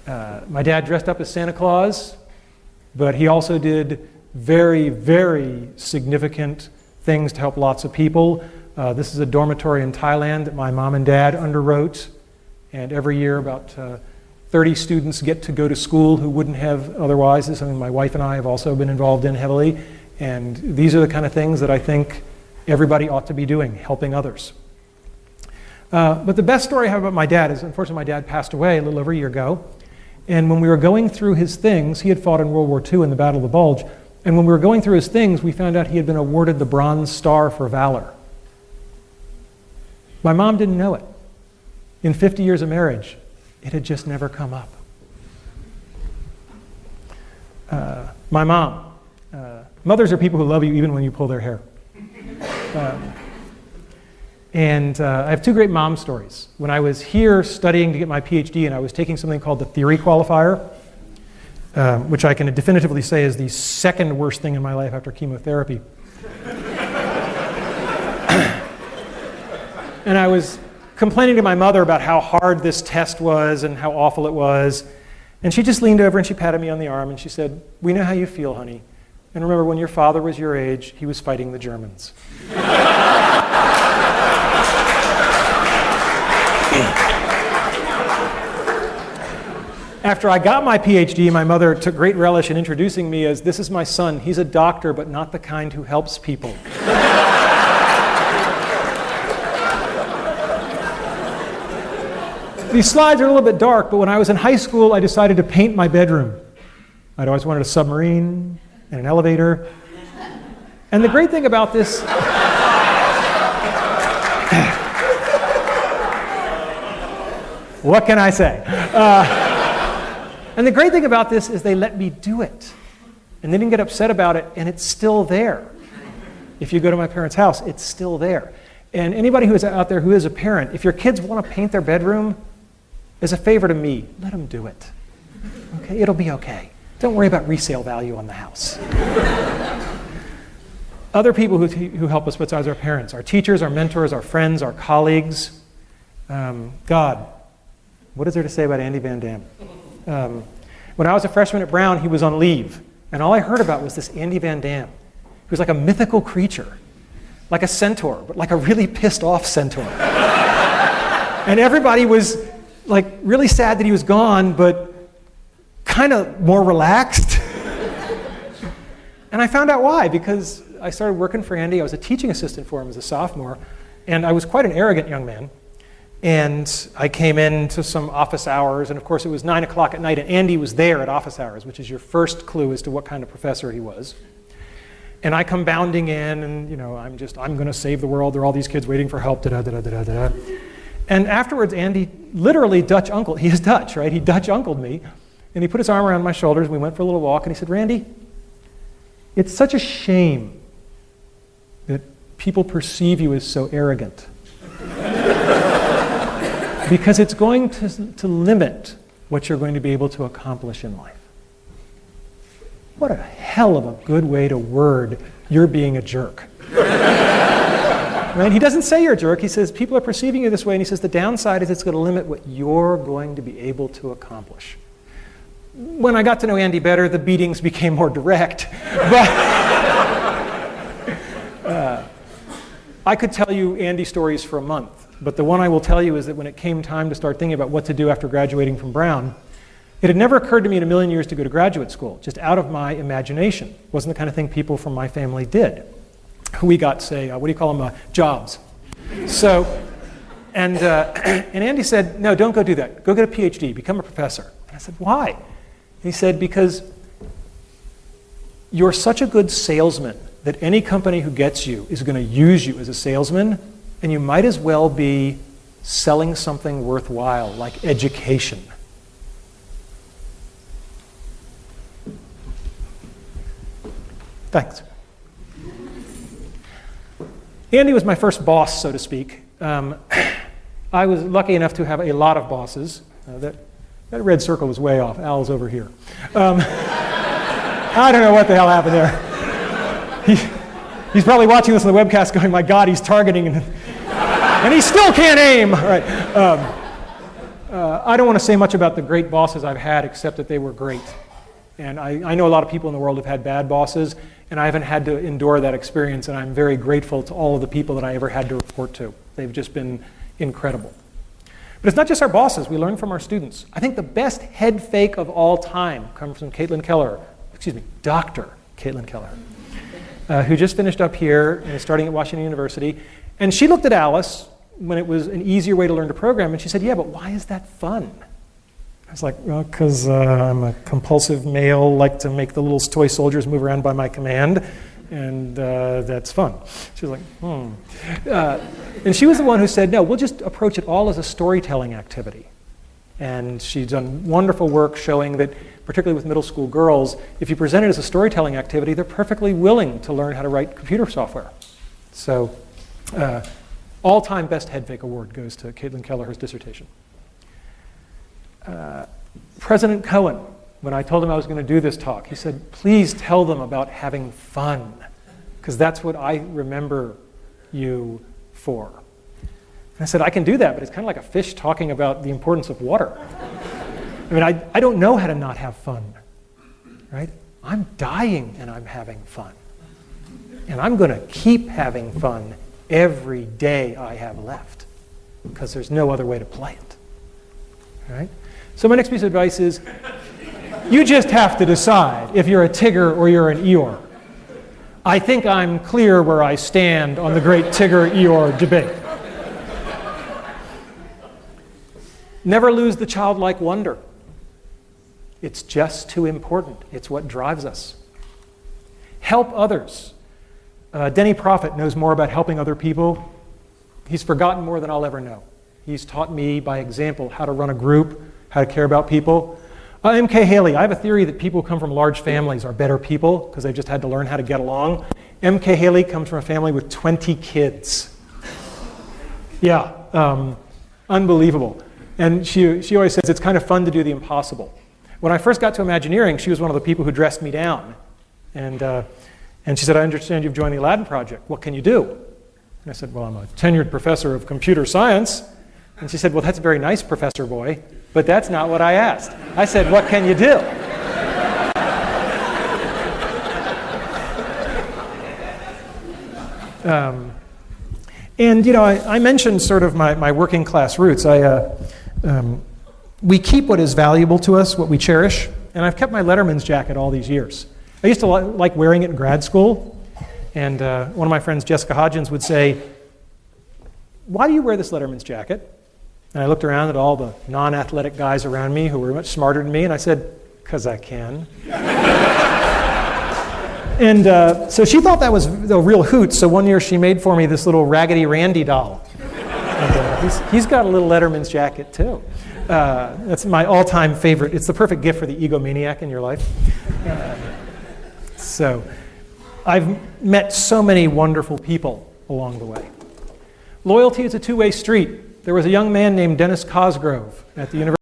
My dad dressed up as Santa Claus, but he also did very, very significant things to help lots of people. This is a dormitory in Thailand that my mom and dad underwrote, and every year about 30 students get to go to school who wouldn't have otherwise. This is something my wife and I have also been involved in heavily, and these are the kind of things that I think everybody ought to be doing, helping others. But the best story I have about my dad is, unfortunately, my dad passed away a little over a year ago, and when we were going through his things, he had fought in World War II in the Battle of the Bulge, and when we were going through his things, we found out he had been awarded the Bronze Star for Valor. My mom didn't know it. In 50 years of marriage, it had just never come up. My mom. Mothers are people who love you even when you pull their hair. And I have two great mom stories. When I was here studying to get my PhD and I was taking something called the theory qualifier, which I can definitively say is the second worst thing in my life after chemotherapy. And I was complaining to my mother about how hard this test was and how awful it was. And she just leaned over and she patted me on the arm and she said, "We know how you feel, honey. And remember, when your father was your age, he was fighting the Germans." After I got my PhD, my mother took great relish in introducing me as, "This is my son. He's a doctor, but not the kind who helps people." These slides are a little bit dark, but when I was in high school, I decided to paint my bedroom. I'd always wanted a submarine and an elevator. And the great thing about this... What can I say? And the great thing about this is they let me do it. And they didn't get upset about it, and it's still there. If you go to my parents' house, it's still there. And anybody who is out there who is a parent, if your kids want to paint their bedroom, as a favor to me, let them do it. Okay, it'll be okay. Don't worry about resale value on the house. Other people who help us besides our parents, our teachers, our mentors, our friends, our colleagues. God, what is there to say about Andy Van Dam? When I was a freshman at Brown, he was on leave. And all I heard about was this Andy Van Dam. He was like a mythical creature, like a centaur, but like a really pissed off centaur. And everybody was like really sad that he was gone, but kind of more relaxed. And I found out why, because I started working for Andy. I was a teaching assistant for him as a sophomore, and I was quite an arrogant young man. And I came into some office hours, and of course it was 9 o'clock at night, and Andy was there at office hours, which is your first clue as to what kind of professor he was. And I come bounding in, and I'm going to save the world. There are all these kids waiting for help, da-da-da-da-da-da. And afterwards, Andy literally Dutch uncle. He is Dutch, right? He Dutch uncled me, and he put his arm around my shoulders, and we went for a little walk, and he said, "Randy, it's such a shame that people perceive you as so arrogant. Because it's going to limit what you're going to be able to accomplish in life." What a hell of a good way to word "you're being a jerk." Right? He doesn't say you're a jerk. He says people are perceiving you this way, and he says the downside is it's going to limit what you're going to be able to accomplish. When I got to know Andy better, the beatings became more direct. But I could tell you Andy stories for a month. But the one I will tell you is that when it came time to start thinking about what to do after graduating from Brown, it had never occurred to me in a million years to go to graduate school, just out of my imagination. It wasn't the kind of thing people from my family did. We got, say, what do you call them, jobs. So, and Andy said, "No, don't go do that. Go get a PhD, become a professor." And I said, "Why?" And he said, "Because you're such a good salesman that any company who gets you is going to use you as a salesman, and you might as well be selling something worthwhile, like education." Thanks. Andy was my first boss, so to speak. I was lucky enough to have a lot of bosses. That red circle was way off. Al's over here. I don't know what the hell happened there. He's probably watching this on the webcast going, "My God, he's targeting," and he still can't aim. All right. I don't want to say much about the great bosses I've had, except that they were great. And I know a lot of people in the world have had bad bosses, and I haven't had to endure that experience, and I'm very grateful to all of the people that I ever had to report to. They've just been incredible. But it's not just our bosses. We learn from our students. I think the best head fake of all time comes from Dr. Caitlin Keller, who just finished up here and is starting at Washington University. And she looked at Alice when it was an easier way to learn to program, and she said, yeah, but why is that fun? I was like, well, because I'm a compulsive male, like to make the little toy soldiers move around by my command, and that's fun. She was like, and she was the one who said, no, we'll just approach it all as a storytelling activity. And she's done wonderful work showing that, particularly with middle school girls, if you present it as a storytelling activity, they're perfectly willing to learn how to write computer software. So, all-time best head fake award goes to Caitlin Keller's dissertation. President Cohen, when I told him I was going to do this talk, he said, please tell them about having fun, because that's what I remember you for. And I said, I can do that, but it's kind of like a fish talking about the importance of water. I mean, I don't know how to not have fun, right? I'm dying and I'm having fun. And I'm going to keep having fun every day I have left, because there's no other way to play it, right? So my next piece of advice is, you just have to decide if you're a Tigger or you're an Eeyore. I think I'm clear where I stand on the great Tigger-Eeyore debate. Never lose the childlike wonder. It's just too important. It's what drives us. Help others. Denny Prophet knows more about helping other people. He's forgotten more than I'll ever know. He's taught me by example how to run a group, how to care about people. M.K. Haley, I have a theory that people who come from large families are better people because they've just had to learn how to get along. M.K. Haley comes from a family with 20 kids. Yeah, unbelievable. And she always says it's kind of fun to do the impossible. When I first got to Imagineering, she was one of the people who dressed me down. And she said, I understand you've joined the Aladdin Project. What can you do? And I said, well, I'm a tenured professor of computer science. And she said, well, that's very nice, Professor Boy, but that's not what I asked. I said, what can you do? And, you know, I mentioned sort of my working class roots. We keep what is valuable to us, what we cherish, and I've kept my Letterman's jacket all these years. I used to like wearing it in grad school, and one of my friends, Jessica Hodgins, would say, why do you wear this Letterman's jacket? And I looked around at all the non-athletic guys around me who were much smarter than me, and I said, because I can. And so she thought that was a real hoot, so one year she made for me this little Raggedy Randy doll. And, he's got a little Letterman's jacket too. That's my all-time favorite. It's the perfect gift for the egomaniac in your life. So I've met so many wonderful people along the way. Loyalty is a two-way street. There was a young man named Dennis Cosgrove at the University